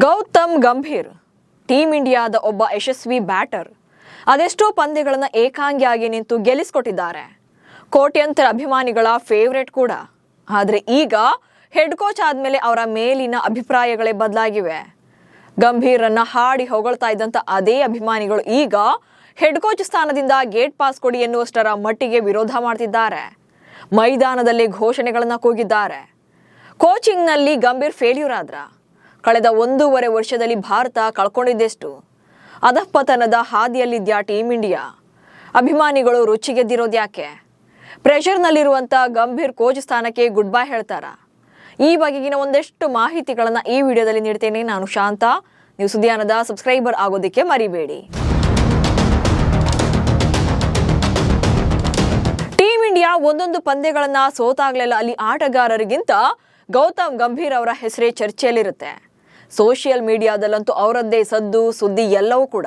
Gautam Gambhir team ಇಂಡಿಯಾದ ಒಬ್ಬ ಯಶಸ್ವಿ batter. ಅದೆಷ್ಟೋ ಪಂದ್ಯಗಳನ್ನು ಏಕಾಂಗಿಯಾಗಿ ನಿಂತು ಗೆಲ್ಲಿಸಿಕೊಟ್ಟಿದ್ದಾರೆ. ಕೋಟ್ಯಂತರ ಅಭಿಮಾನಿಗಳ ಫೇವರೇಟ್ ಕೂಡ. ಆದರೆ ಈಗ ಹೆಡ್ ಕೋಚ್ ಆದಮೇಲೆ ಅವರ ಮೇಲಿನ ಅಭಿಪ್ರಾಯಗಳೇ ಬದಲಾಗಿವೆ. ಗಂಭೀರನ್ನ ಹಾಡಿ ಹೊಗಳ್ತಾ ಇದ್ದಂಥ ಅದೇ ಅಭಿಮಾನಿಗಳು ಈಗ ಹೆಡ್ ಕೋಚ್ ಸ್ಥಾನದಿಂದ ಗೇಟ್ ಪಾಸ್ ಕೊಡಿ ಎನ್ನುವಷ್ಟರ ಮಟ್ಟಿಗೆ ವಿರೋಧ ಮಾಡ್ತಿದ್ದಾರೆ. ಮೈದಾನದಲ್ಲಿ ಘೋಷಣೆಗಳನ್ನು ಕೂಗಿದ್ದಾರೆ. ಕೋಚಿಂಗ್ನಲ್ಲಿ ಗಂಭೀರ್ ಫೇಲ್ಯೂರ್ ಆದ್ರ ಕಳೆದ 1.5 ವರ್ಷದಲ್ಲಿ ಭಾರತ ಕಳ್ಕೊಂಡಿದ್ದೆಷ್ಟು? ಅಧಃಪತನದ ಹಾದಿಯಲ್ಲಿದ್ಯಾ ಟೀಮ್ ಇಂಡಿಯಾ? ಅಭಿಮಾನಿಗಳು ರುಚಿಗೆದ್ದಿರೋದು ಯಾಕೆ? ಪ್ರೆಷರ್ನಲ್ಲಿರುವಂಥ ಗಂಭೀರ್ ಕೋಚ್ ಸ್ಥಾನಕ್ಕೆ ಗುಡ್ ಬೈ ಹೇಳ್ತಾರ? ಈ ಬಗೆಗಿನ ಒಂದಷ್ಟು ಮಾಹಿತಿಗಳನ್ನು ಈ ವಿಡಿಯೋದಲ್ಲಿ ನೀಡ್ತೇನೆ. ನಾನು ಶಾಂತ. ನೀವು ಸುದ್ದಿಯಾನದ ಸಬ್ಸ್ಕ್ರೈಬರ್ ಆಗೋದಕ್ಕೆ ಮರಿಬೇಡಿ. ಟೀಮ್ ಇಂಡಿಯಾ ಒಂದೊಂದು ಪಂದ್ಯಗಳನ್ನ ಸೋತಾಗ್ಲೆಲ್ಲ ಅಲ್ಲಿ ಆಟಗಾರರಿಗಿಂತ ಗೌತಮ್ ಗಂಭೀರ್ ಅವರ ಹೆಸರೇ ಚರ್ಚೆಯಲ್ಲಿರುತ್ತೆ. ಸೋಷಿಯಲ್ ಮೀಡಿಯಾದಲ್ಲಂತೂ ಅವರದ್ದೇ ಸದ್ದು ಸುದ್ದಿ ಎಲ್ಲವೂ ಕೂಡ.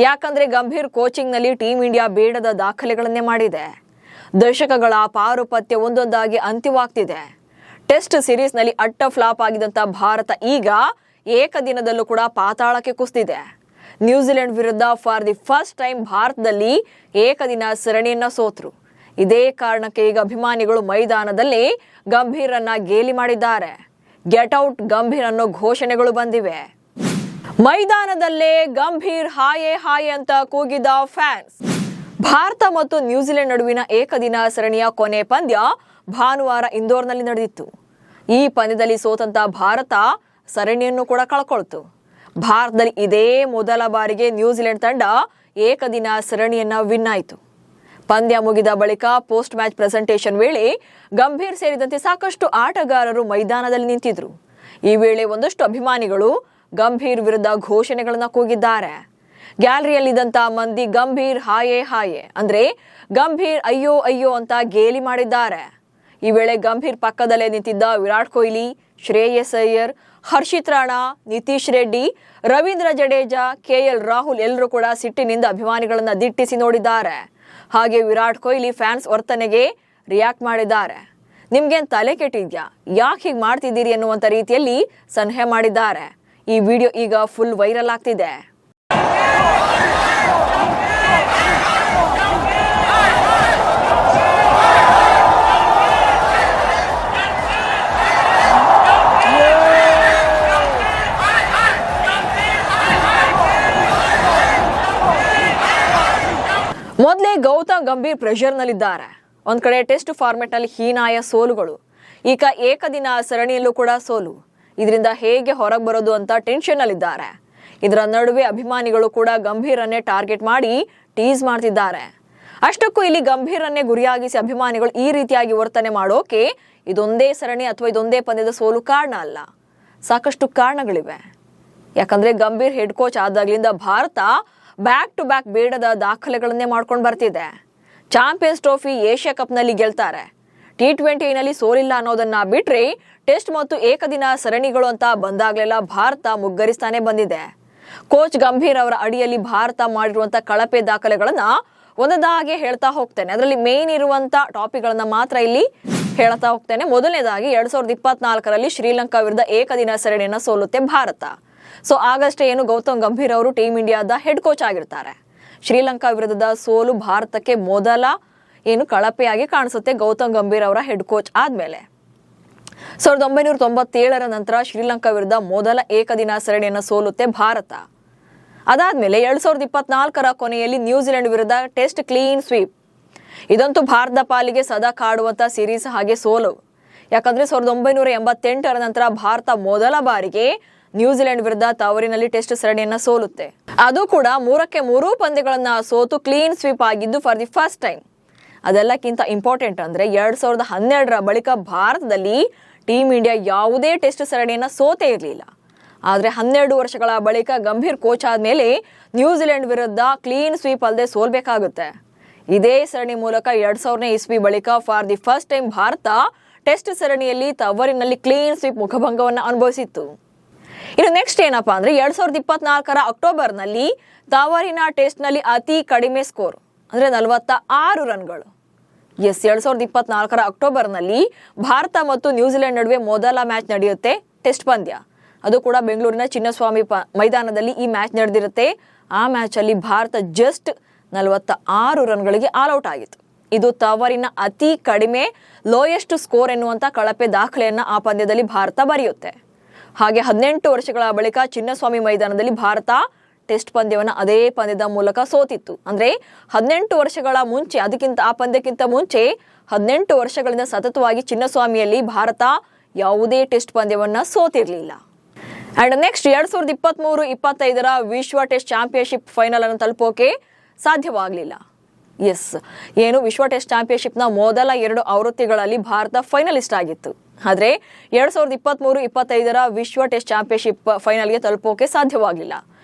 ಯಾಕಂದ್ರೆ ಗಂಭೀರ್ ಕೋಚಿಂಗ್ನಲ್ಲಿ ಟೀಮ್ ಇಂಡಿಯಾ ಬೇಡದ ದಾಖಲೆಗಳನ್ನೇ ಮಾಡಿದೆ. ದಶಕಗಳ ಪಾರುಪತ್ಯ ಒಂದೊಂದಾಗಿ ಅಂತ್ಯವಾಗ್ತಿದೆ. ಟೆಸ್ಟ್ ಸಿರೀಸ್ನಲ್ಲಿ ಅಟ್ಟ ಫ್ಲಾಪ್ ಆಗಿದ್ದಂಥ ಭಾರತ ಈಗ ಏಕದಿನದಲ್ಲೂ ಕೂಡ ಪಾತಾಳಕ್ಕೆ ಕುಸಿದಿದೆ. ನ್ಯೂಜಿಲೆಂಡ್ ವಿರುದ್ಧ ಫಾರ್ ದಿ ಫಸ್ಟ್ ಟೈಮ್ ಭಾರತದಲ್ಲಿ ಏಕದಿನ ಸರಣಿಯನ್ನ ಸೋತ್ರು. ಇದೇ ಕಾರಣಕ್ಕೆ ಈಗ ಅಭಿಮಾನಿಗಳು ಮೈದಾನದಲ್ಲಿ ಗಂಭೀರನ್ನ ಗೇಲಿ ಮಾಡಿದ್ದಾರೆ. ಗೆಟ್ ಔಟ್ ಗಂಭೀರ್ ಅನ್ನೋ ಘೋಷಣೆಗಳು ಬಂದಿವೆ. ಮೈದಾನದಲ್ಲೇ ಗಂಭೀರ್ ಹಾಯೇ ಹಾಯೇ ಅಂತ ಕೂಗಿದ ಫ್ಯಾನ್ಸ್. ಭಾರತ ಮತ್ತು ನ್ಯೂಜಿಲೆಂಡ್ ನಡುವಿನ ಏಕದಿನ ಸರಣಿಯ ಕೊನೆ ಪಂದ್ಯ ಭಾನುವಾರ ಇಂದೋರ್ನಲ್ಲಿ ನಡೆದಿತ್ತು. ಈ ಪಂದ್ಯದಲ್ಲಿ ಸೋತಂತ ಭಾರತ ಸರಣಿಯನ್ನು ಕೂಡ ಕಳ್ಕೊಳ್ತು. ಭಾರತದಲ್ಲಿ ಇದೇ ಮೊದಲ ಬಾರಿಗೆ ನ್ಯೂಜಿಲೆಂಡ್ ತಂಡ ಏಕದಿನ ಸರಣಿಯನ್ನ ವಿನ್ ಆಯಿತು. ಪಂದ್ಯ ಮುಗಿದ ಬಳಿಕ ಪೋಸ್ಟ್ ಮ್ಯಾಚ್ ಪ್ರೆಸೆಂಟೇಷನ್ ವೇಳೆ ಗಂಭೀರ್ ಸೇರಿದಂತೆ ಸಾಕಷ್ಟು ಆಟಗಾರರು ಮೈದಾನದಲ್ಲಿ ನಿಂತಿದ್ರು. ಈ ವೇಳೆ ಒಂದಷ್ಟು ಅಭಿಮಾನಿಗಳು ಗಂಭೀರ್ ವಿರುದ್ಧ ಘೋಷಣೆಗಳನ್ನ ಕೂಗಿದ್ದಾರೆ. ಗ್ಯಾಲರಿಯಲ್ಲಿದ್ದಂತ ಮಂದಿ ಗಂಭೀರ್ ಹಾಯೇ ಹಾಯೇ ಅಂದ್ರೆ ಗಂಭೀರ್ ಅಯ್ಯೋ ಅಯ್ಯೋ ಅಂತ ಗೇಲಿ ಮಾಡಿದ್ದಾರೆ. ಈ ವೇಳೆ ಗಂಭೀರ್ ಪಕ್ಕದಲ್ಲೇ ನಿಂತಿದ್ದ ವಿರಾಟ್ ಕೊಹ್ಲಿ, ಶ್ರೇಯಸ್ ಅಯ್ಯರ್, ಹರ್ಷಿತ್ ರಾಣಾ, ನಿತೀಶ್ ರೆಡ್ಡಿ, ರವೀಂದ್ರ ಜಡೇಜಾ, KL ರಾಹುಲ್ ಎಲ್ಲರೂ ಕೂಡ ಸಿಟ್ಟಿನಿಂದ ಅಭಿಮಾನಿಗಳನ್ನ ದಿಟ್ಟಿಸಿ ನೋಡಿದ್ದಾರೆ. ಹಾಗೆ ವಿರಾಟ್ ಕೊಹ್ಲಿ ಫ್ಯಾನ್ಸ್ ವರ್ತನೆಗೆ ರಿಯಾಕ್ಟ್ ಮಾಡಿದ್ದಾರೆ. ನಿಮ್ಗೇನ್ ತಲೆ ಕೆಟ್ಟಿದ್ಯಾ, ಯಾಕೆ ಹೀಗೆ ಮಾಡ್ತಿದ್ದೀರಿ ಎನ್ನುವಂತ ರೀತಿಯಲ್ಲಿ ಸಲಹೆ ಮಾಡಿದ್ದಾರೆ. ಈ ವಿಡಿಯೋ ಈಗ ಫುಲ್ ವೈರಲ್ ಆಗ್ತಿದೆ. ಮೊದಲೇ ಗೌತಮ್ ಗಂಭೀರ್ ಪ್ರೆಷರ್ನಲ್ಲಿದ್ದಾರೆ. ಒಂದ್ ಕಡೆ ಟೆಸ್ಟ್ ಫಾರ್ಮೆಟ್ ನಲ್ಲಿ ಹೀನಾಯ ಸೋಲುಗಳು, ಈಗ ಏಕದಿನ ಸರಣಿಯಲ್ಲೂ ಕೂಡ ಸೋಲು. ಇದರಿಂದ ಹೇಗೆ ಹೊರಗೆ ಬರೋದು ಅಂತ ಟೆನ್ಷನ್ ನಲ್ಲಿದ್ದಾರೆ. ಇದರ ನಡುವೆ ಅಭಿಮಾನಿಗಳು ಕೂಡ ಗಂಭೀರನ್ನೇ ಟಾರ್ಗೆಟ್ ಮಾಡಿ ಟೀಸ್ ಮಾಡ್ತಿದ್ದಾರೆ. ಅಷ್ಟಕ್ಕೂ ಇಲ್ಲಿ ಗಂಭೀರನ್ನೇ ಗುರಿಯಾಗಿಸಿ ಅಭಿಮಾನಿಗಳು ಈ ರೀತಿಯಾಗಿ ವರ್ತನೆ ಮಾಡೋಕೆ ಇದೊಂದೇ ಸರಣಿ ಅಥವಾ ಇದೊಂದೇ ಪಂದ್ಯದ ಸೋಲು ಕಾರಣ ಅಲ್ಲ. ಸಾಕಷ್ಟು ಕಾರಣಗಳಿವೆ. ಯಾಕಂದ್ರೆ ಗಂಭೀರ್ ಹೆಡ್ ಕೋಚ್ ಆದಾಗ್ಲಿಂದ ಭಾರತ ಬ್ಯಾಕ್ ಟು ಬ್ಯಾಕ್ ಬೇಡದ ದಾಖಲೆಗಳನ್ನೇ ಮಾಡ್ಕೊಂಡು ಬರ್ತಿದೆ. ಚಾಂಪಿಯನ್ಸ್ ಟ್ರೋಫಿ, ಏಷ್ಯಾ ಕಪ್ನಲ್ಲಿ ಗೆಲ್ತಾರೆ. T20ನಲ್ಲಿ ಸೋಲಿಲ್ಲ ಅನ್ನೋದನ್ನ ಬಿಟ್ರೆ ಟೆಸ್ಟ್ ಮತ್ತು ಏಕದಿನ ಸರಣಿಗಳು ಅಂತ ಬಂದಾಗ್ಲೆಲ್ಲ ಭಾರತ ಮುಗ್ಗರಿಸ್ತಾನೆ ಬಂದಿದೆ. ಕೋಚ್ ಗಂಭೀರ್ ಅವರ ಅಡಿಯಲ್ಲಿ ಭಾರತ ಮಾಡಿರುವಂತ ಕಳಪೆ ದಾಖಲೆಗಳನ್ನ ಒಂದೊಂದಾಗಿ ಹೇಳ್ತಾ ಹೋಗ್ತೇನೆ. ಅದರಲ್ಲಿ ಮೇನ್ ಇರುವಂತ ಟಾಪಿಕ್ಗಳನ್ನ ಮಾತ್ರ ಇಲ್ಲಿ ಹೇಳ್ತಾ ಹೋಗ್ತೇನೆ. ಮೊದಲನೇದಾಗಿ 2024ರಲ್ಲಿ ಶ್ರೀಲಂಕಾ ವಿರುದ್ಧ ಏಕದಿನ ಸರಣಿಯನ್ನ ಸೋಲುತ್ತೆ ಭಾರತ. ಸೊ ಆಗಷ್ಟೇ ಏನು ಗೌತಮ್ ಗಂಭೀರ್ ಅವರು ಟೀಮ್ ಇಂಡಿಯಾದ ಹೆಡ್ ಕೋಚ್ ಆಗಿರ್ತಾರೆ. ಶ್ರೀಲಂಕಾ ವಿರುದ್ಧದ ಸೋಲು ಭಾರತಕ್ಕೆ ಮೊದಲ ಏನು ಕಳಪೆಯಾಗಿ ಕಾಣಿಸುತ್ತೆ ಗೌತಮ್ ಗಂಭೀರ್ ಅವರ ಹೆಡ್ ಕೋಚ್ ಆದ್ಮೇಲೆ. 1997ರ ನಂತರ ಶ್ರೀಲಂಕಾ ವಿರುದ್ಧ ಮೊದಲ ಏಕದಿನ ಸರಣಿಯನ್ನು ಸೋಲುತ್ತೆ ಭಾರತ. ಅದಾದ್ಮೇಲೆ 2024ರ ಕೊನೆಯಲ್ಲಿ ನ್ಯೂಜಿಲೆಂಡ್ ವಿರುದ್ಧ ಟೆಸ್ಟ್ ಕ್ಲೀನ್ ಸ್ವೀಪ್. ಇದಂತೂ ಭಾರತದ ಪಾಲಿಗೆ ಸದಾ ಕಾಡುವಂತ ಸೀರೀಸ್ ಹಾಗೆ ಸೋಲು. ಯಾಕಂದ್ರೆ 1988ರ ನಂತರ ಭಾರತ ಮೊದಲ ಬಾರಿಗೆ ನ್ಯೂಜಿಲೆಂಡ್ ವಿರುದ್ಧ ತವರಿನಲ್ಲಿ ಟೆಸ್ಟ್ ಸರಣಿಯನ್ನ ಸೋಲುತ್ತೆ. ಅದು ಕೂಡ 3-3 ಪಂದ್ಯಗಳನ್ನ ಸೋತು ಕ್ಲೀನ್ ಸ್ವೀಪ್ ಆಗಿದ್ದು ಫಾರ್ ದಿ ಫಸ್ಟ್ ಟೈಮ್. ಅದೆಲ್ಲಕ್ಕಿಂತ ಇಂಪಾರ್ಟೆಂಟ್ ಅಂದ್ರೆ 2012ರ ಬಳಿಕ ಭಾರತದಲ್ಲಿ ಟೀಮ್ ಇಂಡಿಯಾ ಯಾವುದೇ ಟೆಸ್ಟ್ ಸರಣಿಯನ್ನ ಸೋತೇ ಇರಲಿಲ್ಲ. ಆದ್ರೆ 12 ವರ್ಷಗಳ ಬಳಿಕ ಗಂಭೀರ್ ಕೋಚ್ ಆದ್ಮೇಲೆ ನ್ಯೂಜಿಲೆಂಡ್ ವಿರುದ್ಧ ಕ್ಲೀನ್ ಸ್ವೀಪ್ ಅಲ್ಲದೆ ಸೋಲ್ಬೇಕಾಗುತ್ತೆ. ಇದೇ ಸರಣಿ ಮೂಲಕ 2000ನೇ ಇಸ್ವಿ ಬಳಿಕ for the first time Bharat test ಸರಣಿಯಲ್ಲಿ ತವರಿನಲ್ಲಿ ಕ್ಲೀನ್ ಸ್ವೀಪ್ ಮುಖಭಂಗವನ್ನ ಅನುಭವಿಸಿತ್ತು. ಇನ್ನು ನೆಕ್ಸ್ಟ್ ಏನಪ್ಪಾ ಅಂದ್ರೆ 2024ರ ಅಕ್ಟೋಬರ್ನಲ್ಲಿ ತವರಿನ ಟೆಸ್ಟ್ ನಲ್ಲಿ ಅತಿ ಕಡಿಮೆ ಸ್ಕೋರ್ ಅಂದ್ರೆ 46 ರನ್ಗಳು. 2024ರ ಅಕ್ಟೋಬರ್ನಲ್ಲಿ ಭಾರತ ಮತ್ತು ನ್ಯೂಜಿಲೆಂಡ್ ನಡುವೆ ಮೊದಲ ಮ್ಯಾಚ್ ನಡೆಯುತ್ತೆ ಟೆಸ್ಟ್ ಪಂದ್ಯ. ಅದು ಕೂಡ ಬೆಂಗಳೂರಿನ ಚಿನ್ನಸ್ವಾಮಿ ಮೈದಾನದಲ್ಲಿ ಈ ಮ್ಯಾಚ್ ನಡೆದಿರುತ್ತೆ. ಆ ಮ್ಯಾಚಲ್ಲಿ ಭಾರತ ಜಸ್ಟ್ 46 ರನ್ಗಳಿಗೆ ಆಲ್ಔಟ್ ಆಗಿತ್ತು. ಇದು ತವರಿನ ಅತಿ ಕಡಿಮೆ ಲೋಯೆಸ್ಟ್ ಸ್ಕೋರ್ ಎನ್ನುವಂಥ ಕಳಪೆ ದಾಖಲೆಯನ್ನು ಆ ಪಂದ್ಯದಲ್ಲಿ ಭಾರತ ಬರೆಯುತ್ತೆ. ಹಾಗೆ 18 ವರ್ಷಗಳ ಬಳಿಕ ಚಿನ್ನಸ್ವಾಮಿ ಮೈದಾನದಲ್ಲಿ ಭಾರತ ಟೆಸ್ಟ್ ಪಂದ್ಯವನ್ನು ಅದೇ ಪಂದ್ಯದ ಮೂಲಕ ಸೋತಿತ್ತು. ಅಂದರೆ 18 ವರ್ಷಗಳ ಮುಂಚೆ, ಆ ಪಂದ್ಯಕ್ಕಿಂತ ಮುಂಚೆ 18 ವರ್ಷಗಳಿಂದ ಸತತವಾಗಿ ಚಿನ್ನಸ್ವಾಮಿಯಲ್ಲಿ ಭಾರತ ಯಾವುದೇ ಟೆಸ್ಟ್ ಪಂದ್ಯವನ್ನು ಸೋತಿರಲಿಲ್ಲ. ಅಂಡ್ ನೆಕ್ಸ್ಟ್ 2023-25 ವಿಶ್ವ ಟೆಸ್ಟ್ ಚಾಂಪಿಯನ್ಶಿಪ್ ಫೈನಲ್ ಅನ್ನು ತಲುಪೋಕೆ ಸಾಧ್ಯವಾಗಲಿಲ್ಲ. ಏನು ವಿಶ್ವ ಟೆಸ್ಟ್ ಚಾಂಪಿಯನ್ಶಿಪ್ನ ಮೊದಲ 2 ಆವೃತ್ತಿಗಳಲ್ಲಿ ಭಾರತ ಫೈನಲಿಸ್ಟ್ ಆಗಿತ್ತು. ಆದರೆ 2023-25 ವಿಶ್ವ ಟೆಸ್ಟ್ ಚಾಂಪಿಯನ್ಶಿಪ್ ಫೈನಲ್ಗೆ ತಲುಪೋಕೆ ಸಾಧ್ಯವಾಗಲಿಲ್ಲ.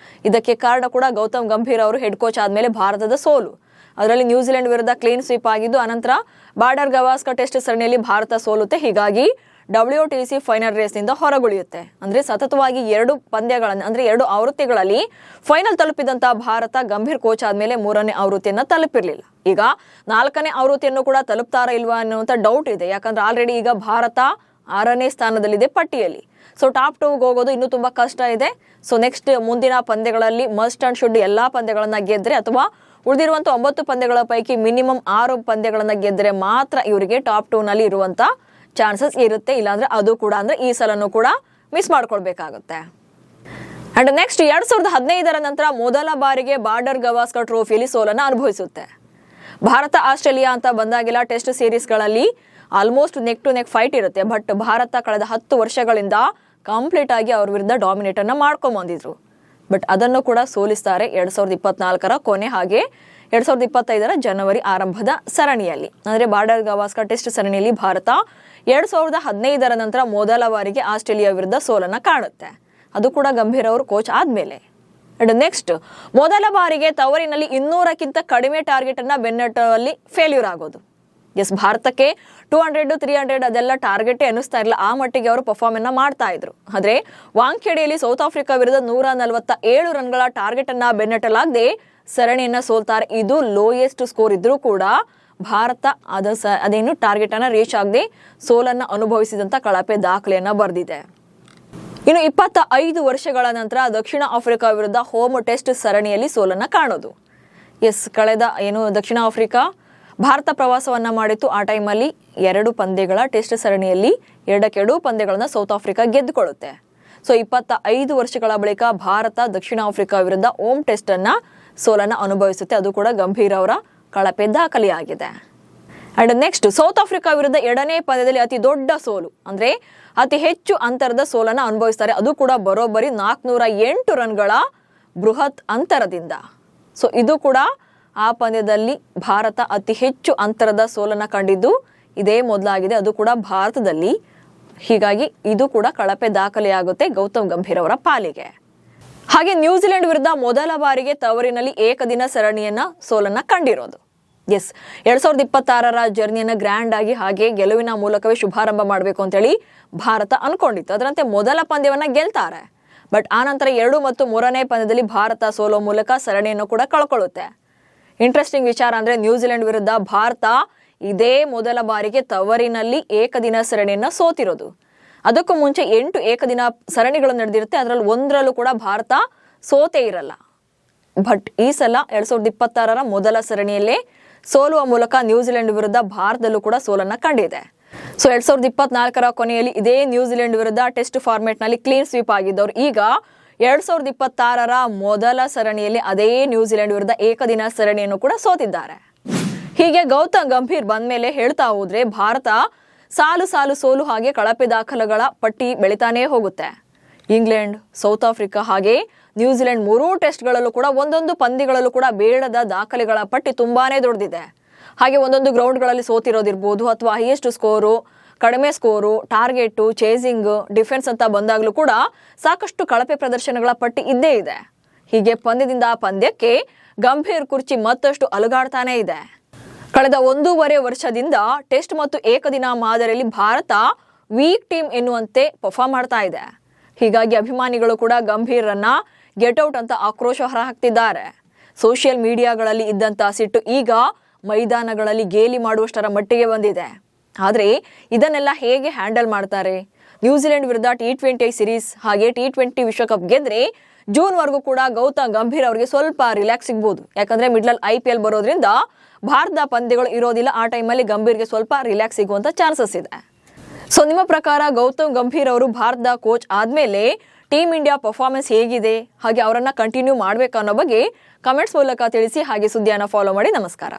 ಇದಕ್ಕೆ ಕಾರಣ ಕೂಡ ಗೌತಮ್ ಗಂಭೀರ್ ಅವರು ಹೆಡ್ ಕೋಚ್ ಆದಮೇಲೆ ಭಾರತದ ಸೋಲು. ಅದರಲ್ಲಿ ನ್ಯೂಜಿಲೆಂಡ್ ವಿರುದ್ಧ ಕ್ಲೀನ್ ಸ್ವೀಪ್ ಆಗಿದ್ದು, ಅನಂತರ ಬಾರ್ಡರ್ ಗವಾಸ್ಕರ್ ಟೆಸ್ಟ್ ಸರಣಿಯಲ್ಲಿ ಭಾರತ ಸೋಲುತ್ತೆ. ಹೀಗಾಗಿ WTC ಫೈನಲ್ ರೇಸ್ನಿಂದ ಹೊರಗುಳಿಯುತ್ತೆ. ಅಂದರೆ ಸತತವಾಗಿ 2 ಪಂದ್ಯಗಳನ್ನು, ಅಂದರೆ 2 ಆವೃತ್ತಿಗಳಲ್ಲಿ ಫೈನಲ್ ತಲುಪಿದಂತಹ ಭಾರತ ಗಂಭೀರ್ ಕೋಚ್ ಆದಮೇಲೆ 3ನೇ ಆವೃತ್ತಿಯನ್ನು ತಲುಪಿರಲಿಲ್ಲ. ಈಗ 4ನೇ ಆವೃತ್ತಿಯನ್ನು ಕೂಡ ತಲುಪ್ತಾರಾ ಇಲ್ವಾ ಅನ್ನುವಂಥ ಡೌಟ್ ಇದೆ. ಯಾಕಂದ್ರೆ ಆಲ್ರೆಡಿ ಈಗ ಭಾರತ 6ನೇ ಸ್ಥಾನದಲ್ಲಿದೆ ಪಟ್ಟಿಯಲ್ಲಿ. ಸೊ ಟಾಪ್ 2ಗೆ ಹೋಗೋದು ಇನ್ನೂ ತುಂಬ ಕಷ್ಟ ಇದೆ. ಸೊ ನೆಕ್ಸ್ಟ್ ಮುಂದಿನ ಪಂದ್ಯಗಳಲ್ಲಿ ಮಸ್ಟ್ ಅಂಡ್ ಶುಡ್ ಎಲ್ಲ ಪಂದ್ಯಗಳನ್ನು ಗೆದ್ದರೆ, ಅಥವಾ ಉಳಿದಿರುವಂಥ 9 ಪಂದ್ಯಗಳ ಪೈಕಿ ಮಿನಿಮಮ್ 6 ಪಂದ್ಯಗಳನ್ನು ಗೆದ್ದರೆ ಮಾತ್ರ ಇವರಿಗೆ ಟಾಪ್ 2ನಲ್ಲಿ ಇರುವಂಥ ಚಾನ್ಸಸ್ ಇರುತ್ತೆ. ಇಲ್ಲಾಂದ್ರೆ ಅದು ಕೂಡ, ಅಂದ್ರೆ ಈ ಸಲನೂ ಕೂಡ ಮಿಸ್ ಮಾಡ್ಕೊಳ್ಬೇಕಾಗುತ್ತೆ. ಅಂಡ್ ನೆಕ್ಸ್ಟ್ 2015 ನಂತರ ಮೊದಲ ಬಾರಿಗೆ ಬಾರ್ಡರ್ ಗವಾಸ್ಕರ್ ಟ್ರೋಫಿಯಲ್ಲಿ ಸೋಲನ್ನು ಅನುಭವಿಸುತ್ತೆ. ಭಾರತ ಆಸ್ಟ್ರೇಲಿಯಾ ಅಂತ ಬಂದಾಗೆಲ್ಲ ಟೆಸ್ಟ್ ಸೀರೀಸ್ಗಳಲ್ಲಿ almost neck to neck fight ಇರುತ್ತೆ. ಬಟ್ ಭಾರತ ಕಳೆದ 10 ವರ್ಷಗಳಿಂದ ಕಂಪ್ಲೀಟ್ ಆಗಿ ಅವ್ರ ವಿರುದ್ಧ ಡಾಮಿನೇಟ್ ಅನ್ನ ಮಾಡ್ಕೊಂಡ್ಬಂದಿದ್ರು. ಬಟ್ ಅದನ್ನು ಕೂಡ ಸೋಲಿಸ್ತಾರೆ 2024 ಕೊನೆ, ಹಾಗೆ 2025 ಜನವರಿ ಆರಂಭದ ಸರಣಿಯಲ್ಲಿ. ಅಂದರೆ ಬಾರ್ಡರ್ ಗವಾಸ್ಕರ್ ಟೆಸ್ಟ್ ಸರಣಿಯಲ್ಲಿ ಭಾರತ 2015 ನಂತರ ಮೊದಲ ಬಾರಿಗೆ ಆಸ್ಟ್ರೇಲಿಯಾ ವಿರುದ್ಧ ಸೋಲನ್ನು ಕಾಣುತ್ತೆ. ಅದು ಕೂಡ ಗಂಭೀರ್ ಅವರು ಕೋಚ್ ಆದ್ಮೇಲೆ. ಅಂಡ್ ನೆಕ್ಸ್ಟ್ ಮೊದಲ ಬಾರಿಗೆ ತವರಿನಲ್ಲಿ 200ಕ್ಕಿಂತ ಕಡಿಮೆ ಟಾರ್ಗೆಟ್ ಅನ್ನ ಬೆನ್ನಟ್ಟುವಲ್ಲಿ ಫೇಲ್ಯೂರ್ ಆಗೋದು. ಭಾರತಕ್ಕೆ 200, 300 ಅದೆಲ್ಲ ಟಾರ್ಗೆಟ್ ಅನ್ನಿಸ್ತಾ ಇರಲಿಲ್ಲ. ಆ ಮಟ್ಟಿಗೆ ಅವರು ಪರ್ಫಾರ್ಮ್ ಮಾಡ್ತಾ ಇದ್ರು. ಆದ್ರೆ ವಾಂಖೇಡೆಯಲ್ಲಿ ಸೌತ್ ಆಫ್ರಿಕಾ ವಿರುದ್ಧ 147 ರನ್ಗಳ ಟಾರ್ಗೆಟ್ ಅನ್ನ ಬೆನ್ನಟ್ಟಲಾಗದೆ ಸರಣಿಯನ್ನ ಸೋಲ್ತಾರೆ. ಇದು ಲೋಯೆಸ್ಟ್ ಸ್ಕೋರ್ ಇದ್ರೂ ಕೂಡ ಭಾರತ ಅದೇನು ಟಾರ್ಗೆಟ್ ಅನ್ನ ರೀಚ್ ಆಗದೆ ಸೋಲನ್ನ ಅನುಭವಿಸಿದಂತ ಕಳಪೆ ದಾಖಲೆಯನ್ನ ಬರೆದಿದೆ. ಇನ್ನು 25 ವರ್ಷಗಳ ನಂತರ ದಕ್ಷಿಣ ಆಫ್ರಿಕಾ ವಿರುದ್ಧ ಹೋಮ್ ಟೆಸ್ಟ್ ಸರಣಿಯಲ್ಲಿ ಸೋಲನ್ನ ಕಾಣೋದು. ಕಳೆದ ದಕ್ಷಿಣ ಆಫ್ರಿಕಾ ಭಾರತ ಪ್ರವಾಸವನ್ನ ಮಾಡಿತ್ತು. ಆ ಟೈಮಲ್ಲಿ 2 ಪಂದ್ಯಗಳ ಟೆಸ್ಟ್ ಸರಣಿಯಲ್ಲಿ 2 ಪಂದ್ಯಗಳನ್ನ ಸೌತ್ ಆಫ್ರಿಕಾ ಗೆದ್ದುಕೊಳ್ಳುತ್ತೆ. ಸೊ 25 ವರ್ಷಗಳ ಬಳಿಕ ಭಾರತ ದಕ್ಷಿಣ ಆಫ್ರಿಕಾ ವಿರುದ್ಧ ಹೋಮ್ ಟೆಸ್ಟ್ ಅನ್ನ ಸೋಲನ್ನ ಅನುಭವಿಸುತ್ತೆ. ಅದು ಕೂಡ ಗಂಭೀರ್ ಅವರ ಕಳಪೆ ದಾಖಲೆಯಾಗಿದೆ. ಅಂಡ್ ನೆಕ್ಸ್ಟ್ ಸೌತ್ ಆಫ್ರಿಕಾ ವಿರುದ್ಧ 2ನೇ ಪಂದ್ಯದಲ್ಲಿ ಅತಿ ದೊಡ್ಡ ಸೋಲು, ಅಂದ್ರೆ ಅತಿ ಹೆಚ್ಚು ಅಂತರದ ಸೋಲನ್ನ ಅನುಭವಿಸ್ತಾರೆ. ಅದು ಕೂಡ ಬರೋಬ್ಬರಿ 408 ರನ್ಗಳ ಬೃಹತ್ ಅಂತರದಿಂದ. ಸೊ ಇದು ಕೂಡ ಆ ಪಂದ್ಯದಲ್ಲಿ ಭಾರತ ಅತಿ ಹೆಚ್ಚು ಅಂತರದ ಸೋಲನ್ನ ಕಂಡಿದ್ದು ಇದೇ ಮೊದಲಾಗಿದೆ, ಅದು ಕೂಡ ಭಾರತದಲ್ಲಿ. ಹೀಗಾಗಿ ಇದು ಕೂಡ ಕಳಪೆ ದಾಖಲೆಯಾಗುತ್ತೆ ಗೌತಮ್ ಗಂಭೀರ್ ಅವರ ಪಾಲಿಗೆ. ಹಾಗೆ ನ್ಯೂಜಿಲೆಂಡ್ ವಿರುದ್ಧ ಮೊದಲ ಬಾರಿಗೆ ತವರಿನಲ್ಲಿ ಏಕದಿನ ಸರಣಿಯನ್ನ ಸೋಲನ್ನ ಕಂಡಿರೋದು. 2026 ಜರ್ನಿಯನ್ನ ಗ್ರ್ಯಾಂಡ್ ಆಗಿ ಹಾಗೆ ಗೆಲುವಿನ ಮೂಲಕವೇ ಶುಭಾರಂಭ ಮಾಡಬೇಕು ಅಂತೇಳಿ ಭಾರತ ಅನ್ಕೊಂಡಿತ್ತು. ಅದರಂತೆ ಮೊದಲ ಪಂದ್ಯವನ್ನ ಗೆಲ್ತಾರೆ. ಬಟ್ ಆ ನಂತರ 2 ಮತ್ತು 3ನೇ ಪಂದ್ಯದಲ್ಲಿ ಭಾರತ ಸೋಲೋ ಮೂಲಕ ಸರಣಿಯನ್ನು ಕೂಡ ಕಳ್ಕೊಳ್ಳುತ್ತೆ. ಇಂಟ್ರೆಸ್ಟಿಂಗ್ ವಿಚಾರ ಅಂದ್ರೆ ನ್ಯೂಜಿಲೆಂಡ್ ವಿರುದ್ಧ ಭಾರತ ಇದೇ ಮೊದಲ ಬಾರಿಗೆ ತವರಿನಲ್ಲಿ ಏಕದಿನ ಸರಣಿಯನ್ನ ಸೋತಿರೋದು. ಅದಕ್ಕೂ ಮುಂಚೆ 8 ಏಕದಿನ ಸರಣಿಗಳು ನಡೆದಿರುತ್ತೆ. ಅದರಲ್ಲಿ 1ರಲ್ಲೂ ಕೂಡ ಭಾರತ ಸೋತೇ ಇರಲ್ಲ. ಬಟ್ ಈ ಸಲ 2026 ಮೊದಲ ಸರಣಿಯಲ್ಲೇ ಸೋಲುವ ಮೂಲಕ ನ್ಯೂಜಿಲೆಂಡ್ ವಿರುದ್ಧ ಭಾರತದಲ್ಲೂ ಕೂಡ ಸೋಲನ್ನ ಕಂಡಿದೆ. ಸೊ 2024 ಕೊನೆಯಲ್ಲಿ ಇದೇ ನ್ಯೂಜಿಲೆಂಡ್ ವಿರುದ್ಧ ಟೆಸ್ಟ್ ಫಾರ್ಮೆಟ್ ನಲ್ಲಿ ಕ್ಲೀನ್ ಸ್ವೀಪ್ ಆಗಿದ್ದವರು ಈಗ 2026 ಮೊದಲ ಸರಣಿಯಲ್ಲಿ ಅದೇ ನ್ಯೂಜಿಲೆಂಡ್ ವಿರುದ್ಧ ಏಕದಿನ ಸರಣಿಯನ್ನು ಕೂಡ ಸೋತಿದ್ದಾರೆ. ಹೀಗೆ ಗೌತಮ್ ಗಂಭೀರ್ ಬಂದ್ಮೇಲೆ ಹೇಳ್ತಾ ಹೋದ್ರೆ ಭಾರತ ಸಾಲು ಸಾಲು ಸೋಲು ಹಾಗೆ ಕಳಪೆ ದಾಖಲೆಗಳ ಪಟ್ಟಿ ಬೆಳಿತಾನೇ ಹೋಗುತ್ತೆ. ಇಂಗ್ಲೆಂಡ್, ಸೌತ್ ಆಫ್ರಿಕಾ ಹಾಗೆ ನ್ಯೂಜಿಲೆಂಡ್ 3 ಟೆಸ್ಟ್ಗಳಲ್ಲೂ ಕೂಡ ಒಂದೊಂದು ಪಂದ್ಯಗಳಲ್ಲೂ ಕೂಡ ಬೇಡದ ದಾಖಲೆಗಳ ಪಟ್ಟಿ ತುಂಬಾನೇ ದೊಡ್ಡದಿದೆ. ಹಾಗೆ ಒಂದೊಂದು ಗ್ರೌಂಡ್ಗಳಲ್ಲಿ ಸೋತಿರೋದಿರ್ಬೋದು, ಅಥವಾ ಹೈಯೆಸ್ಟ್ ಸ್ಕೋರು, ಕಡಿಮೆ ಸ್ಕೋರು, ಟಾರ್ಗೆಟ್, ಚೇಸಿಂಗ್, ಡಿಫೆನ್ಸ್ ಅಂತ ಬಂದಾಗಲೂ ಕೂಡ ಸಾಕಷ್ಟು ಕಳಪೆ ಪ್ರದರ್ಶನಗಳ ಪಟ್ಟಿ ಇದ್ದೇ ಇದೆ. ಹೀಗೆ ಪಂದ್ಯದಿಂದ ಪಂದ್ಯಕ್ಕೆ ಗಂಭೀರ್ ಕುರ್ಚಿ ಮತ್ತಷ್ಟು ಅಲುಗಾಡ್ತಾನೆ ಇದೆ. ಕಳೆದ 1.5 ವರ್ಷದಿಂದ ಟೆಸ್ಟ್ ಮತ್ತು ಏಕದಿನ ಮಾದರಿಯಲ್ಲಿ ಭಾರತ ವೀಕ್ ಟೀಮ್ ಎನ್ನುವಂತೆ ಪರ್ಫಾರ್ಮ್ ಮಾಡ್ತಾ ಇದೆ. ಹೀಗಾಗಿ ಅಭಿಮಾನಿಗಳು ಕೂಡ ಗಂಭೀರನ್ನ ಗೆಟ್ ಔಟ್ ಅಂತ ಆಕ್ರೋಶ ಹೊರಹಾಕ್ತಿದ್ದಾರೆ. ಸೋಷಿಯಲ್ ಮೀಡಿಯಾಗಳಲ್ಲಿ ಇದ್ದಂತ ಸಿಟ್ಟು ಈಗ ಮೈದಾನಗಳಲ್ಲಿ ಗೇಲಿ ಮಾಡುವಷ್ಟರ ಮಟ್ಟಿಗೆ ಬಂದಿದೆ. ಆದರೆ ಇದನ್ನೆಲ್ಲ ಹೇಗೆ ಹ್ಯಾಂಡಲ್ ಮಾಡ್ತಾರೆ? ನ್ಯೂಜಿಲೆಂಡ್ ವಿರುದ್ಧ T20 ಸೀರೀಸ್ ಹಾಗೆ T20 ವಿಶ್ವಕಪ್ ಗೆದ್ರೆ ಜೂನ್ ವರೆಗೂ ಕೂಡ ಗೌತಮ್ ಗಂಭೀರ್ ಅವರಿಗೆ ಸ್ವಲ್ಪ ರಿಲ್ಯಾಕ್ಸ್ ಸಿಗಬಹುದು. ಯಾಕಂದ್ರೆ ಮಿಡ್ಲ್ IPL ಬರೋದ್ರಿಂದ ಭಾರತದ ಪಂದ್ಯಗಳು ಇರೋದಿಲ್ಲ. ಆ ಟೈಮಲ್ಲಿ ಗಂಭೀರ್ಗೆ ಸ್ವಲ್ಪ ರಿಲ್ಯಾಕ್ಸ್ ಸಿಗುವಂತ ಚಾನ್ಸಸ್ ಇದೆ. ಸೊ ನಿಮ್ಮ ಪ್ರಕಾರ ಗೌತಮ್ ಗಂಭೀರ್ ಅವರು ಭಾರತದ ಕೋಚ್ ಆದ್ಮೇಲೆ ಟೀಮ್ ಇಂಡಿಯಾ ಪರ್ಫಾರ್ಮೆನ್ಸ್ ಹೇಗಿದೆ, ಹಾಗೆ ಅವರನ್ನ ಕಂಟಿನ್ಯೂ ಮಾಡ್ಬೇಕು ಅನ್ನೋ ಬಗ್ಗೆ ಕಮೆಂಟ್ಸ್ ಮೂಲಕ ತಿಳಿಸಿ. ಹಾಗೆ ಸುದ್ದಿಯನ್ನು ಫಾಲೋ ಮಾಡಿ. ನಮಸ್ಕಾರ.